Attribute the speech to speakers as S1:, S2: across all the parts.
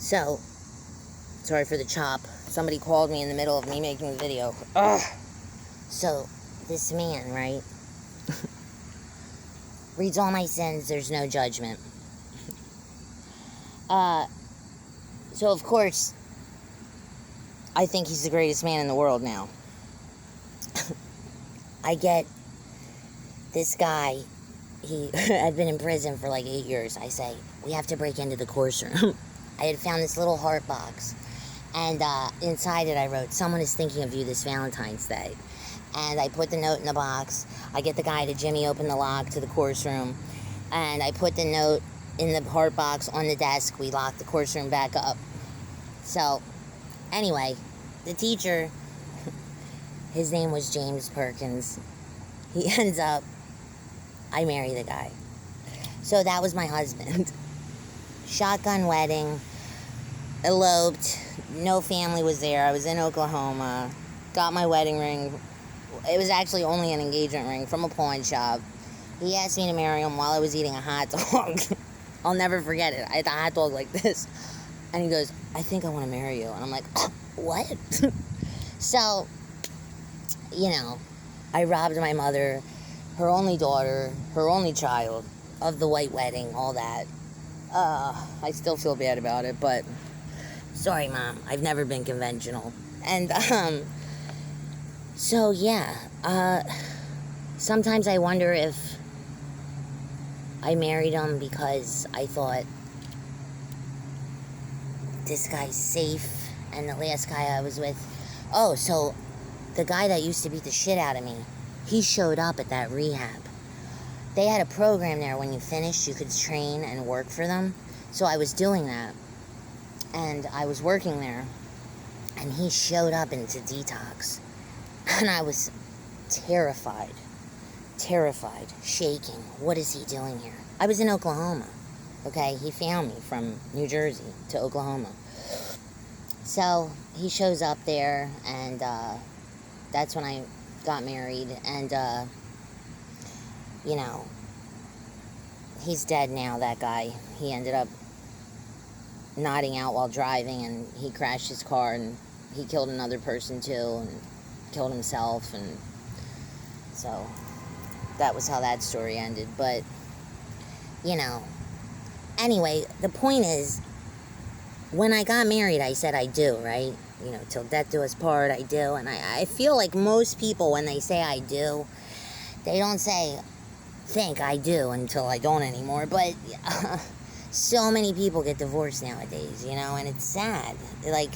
S1: So, sorry for the chop. Somebody called me in the middle of me making the video. Ugh. So, this man, right, reads all my sins, there's no judgment. So of course, I think he's the greatest man in the world now. I get this guy, he had been in prison for like 8 years. I say, we have to break into the course room. I had found this little heart box, and inside it I wrote, someone is thinking of you this Valentine's Day. And I put the note in the box. I get the guy to Jimmy open the lock to the course room, and I put the note in the heart box on the desk. We lock the course room back up. So, anyway, the teacher, his name was James Perkins. He ends up, I marry the guy. So that was my husband. Shotgun wedding, eloped, no family was there. I was in Oklahoma, got my wedding ring. It was actually only an engagement ring from a pawn shop. He asked me to marry him while I was eating a hot dog. I'll never forget it. I had a hot dog like this. And he goes, I think I want to marry you. And I'm like, what? So, you know, I robbed my mother, her only daughter, her only child, of the white wedding, all that. I still feel bad about it, but sorry, Mom. I've never been conventional. And, so, yeah. Sometimes I wonder if I married him because I thought this guy's safe, and the last guy I was with, oh, so the guy that used to beat the shit out of me, he showed up at that rehab. They had a program there. When you finished, you could train and work for them. So I was doing that, and I was working there, and he showed up into detox, and I was terrified, shaking. What is he doing here? I was in Oklahoma. Okay, he found me from New Jersey to Oklahoma. So he shows up there, and that's when I got married. And, you know, he's dead now, that guy. He ended up nodding out while driving, and he crashed his car, and he killed another person too, and killed himself. And so that was how that story ended. But, you know, anyway, the point is, when I got married, I said I do, right? You know, till death do us part, I do. And I feel like most people, when they say I do, they don't think I do until I don't anymore. But so many people get divorced nowadays, you know, and it's sad. Like,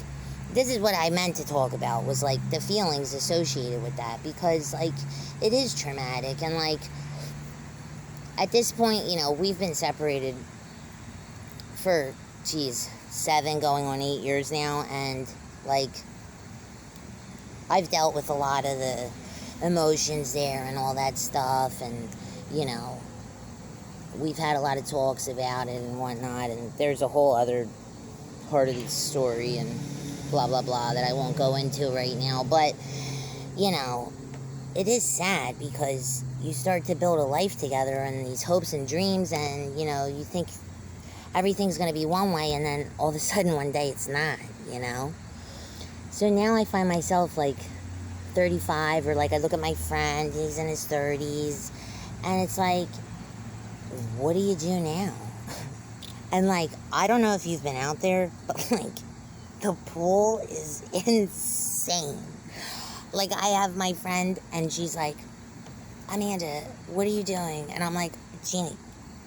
S1: this is what I meant to talk about, was, like, the feelings associated with that. Because, like, it is traumatic. And, like, at this point, you know, we've been separated for, 7 going on 8 years now, and, like, I've dealt with a lot of the emotions there and all that stuff, and, you know, we've had a lot of talks about it and whatnot, and there's a whole other part of the story and blah, blah, blah that I won't go into right now, but, you know, it is sad because you start to build a life together and these hopes and dreams, and, you know, you think everything's going to be one way, and then all of a sudden one day it's not, you know? So now I find myself, like, 35, or, like, I look at my friend, he's in his 30s, and it's like, what do you do now? And, like, I don't know if you've been out there, but, like, the pool is insane. Like, I have my friend, and she's like, Amanda, what are you doing? And I'm like, Jeannie,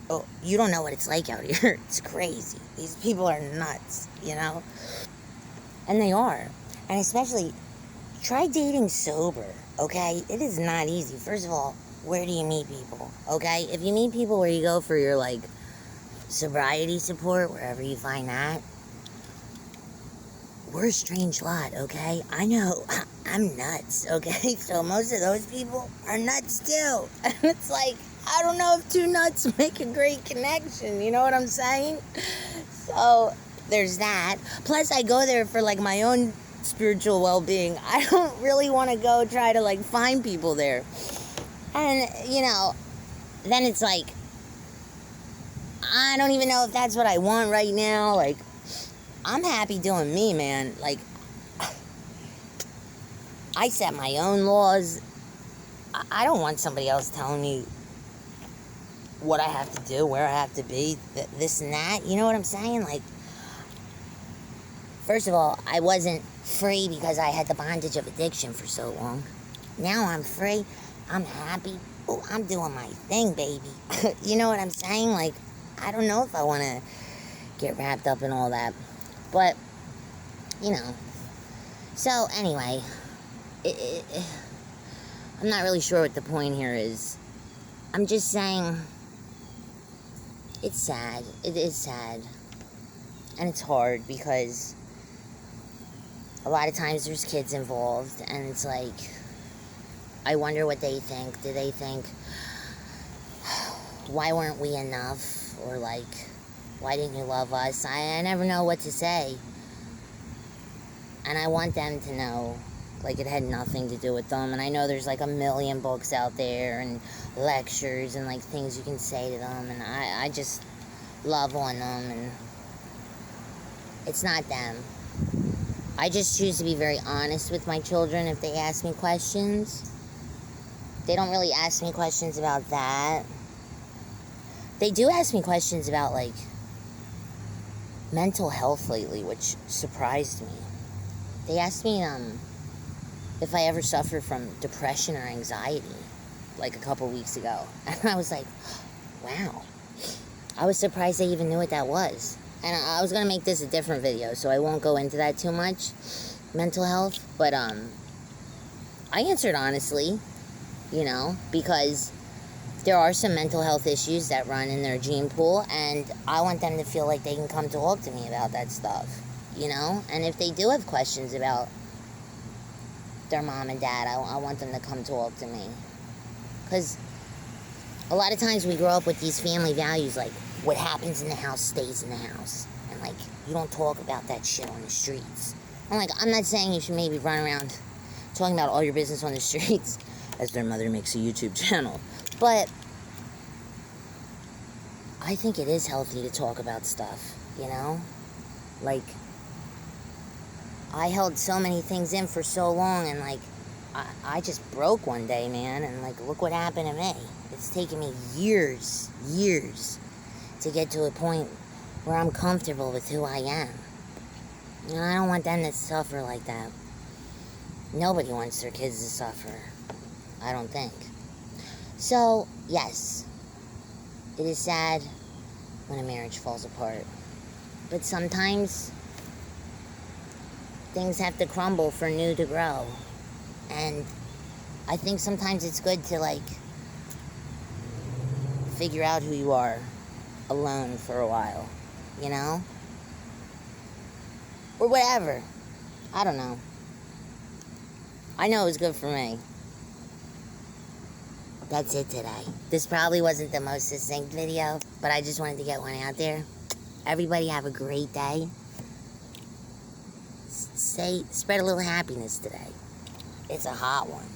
S1: oh, you don't know what it's like out here. It's crazy. These people are nuts, you know? And they are. And especially, try dating sober, okay? It is not easy. First of all, where do you meet people, okay? If you meet people where you go for your, like, sobriety support, wherever you find that, we're a strange lot, okay? I know, I'm nuts, okay? So most of those people are nuts too. And it's like, I don't know if two nuts make a great connection, you know what I'm saying? So, there's that. Plus, I go there for, like, my own spiritual well-being. I don't really want to go try to, like, find people there. And, you know, then it's like, I don't even know if that's what I want right now. Like, I'm happy doing me, man. Like, I set my own laws. I don't want somebody else telling me what I have to do, where I have to be, this and that. You know what I'm saying? Like, first of all, I wasn't free because I had the bondage of addiction for so long. Now I'm free. I'm happy. Ooh, I'm doing my thing, baby. You know what I'm saying? Like, I don't know if I want to get wrapped up in all that. But, you know. So, anyway, I'm not really sure what the point here is. I'm just saying, it's sad. It is sad. And it's hard because a lot of times there's kids involved, and it's like, I wonder what they think. Do they think, why weren't we enough? Or like, why didn't you love us? I never know what to say. And I want them to know, like, it had nothing to do with them. And I know there's like a million books out there and lectures and like things you can say to them. And I just love on them, and it's not them. I just choose to be very honest with my children if they ask me questions. They don't really ask me questions about that. They do ask me questions about, like, mental health lately, which surprised me. They asked me if I ever suffer from depression or anxiety, like a couple weeks ago. And I was like, wow. I was surprised they even knew what that was. And I was going to make this a different video, so I won't go into that too much, mental health. But I answered honestly, you know, because there are some mental health issues that run in their gene pool, and I want them to feel like they can come talk to me about that stuff, you know? And if they do have questions about their mom and dad, I want them to come talk to me. Because a lot of times we grow up with these family values, like, what happens in the house stays in the house. And, like, you don't talk about that shit on the streets. I'm like, I'm not saying you should maybe run around talking about all your business on the streets as their mother makes a YouTube channel. But I think it is healthy to talk about stuff, you know? Like, I held so many things in for so long, and, like, I just broke one day, man, and, like, look what happened to me. It's taken me years to get to a point where I'm comfortable with who I am. And I don't want them to suffer like that. Nobody wants their kids to suffer, I don't think. So, yes, it is sad when a marriage falls apart. But sometimes things have to crumble for new to grow. And I think sometimes it's good to, like, figure out who you are alone for a while, you know? Or whatever. I don't know. I know it was good for me. That's it today. This probably wasn't the most succinct video, but I just wanted to get one out there. Everybody have a great day. Spread a little happiness today. It's a hot one.